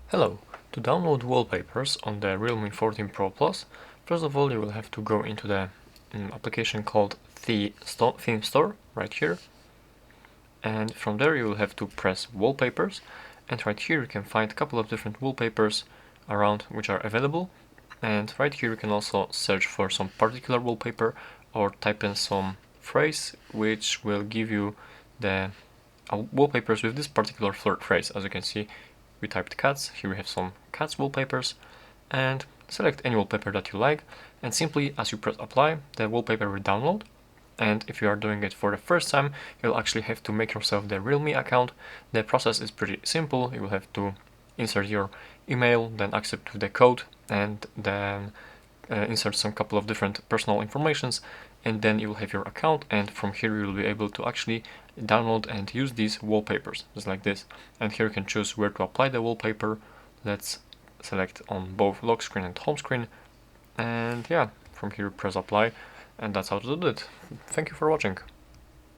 Hello! To download wallpapers on the Realme 14 Pro Plus, first of all you will have to go into the application called Theme Store, right here. And from there you will have to press Wallpapers, and right here you can find a couple of different wallpapers around which are available. And right here you can also search for some particular wallpaper or type in some phrase which will give you the wallpapers with this particular phrase. As you can see, we typed cats, here we have some cats wallpapers, and select any wallpaper that you like, and simply as you press apply, the wallpaper will download. And if you are doing it for the first time, you'll actually have to make yourself the Realme account. The process is pretty simple. You will have to insert your email, then accept the code, and then insert some couple of different personal informations, and then you will have your account, and from here you will be able to actually download and use these wallpapers, just like this. And here you can choose where to apply the wallpaper. Let's select on both lock screen and home screen, and yeah, from here press apply, and that's how to do it. Thank you for watching.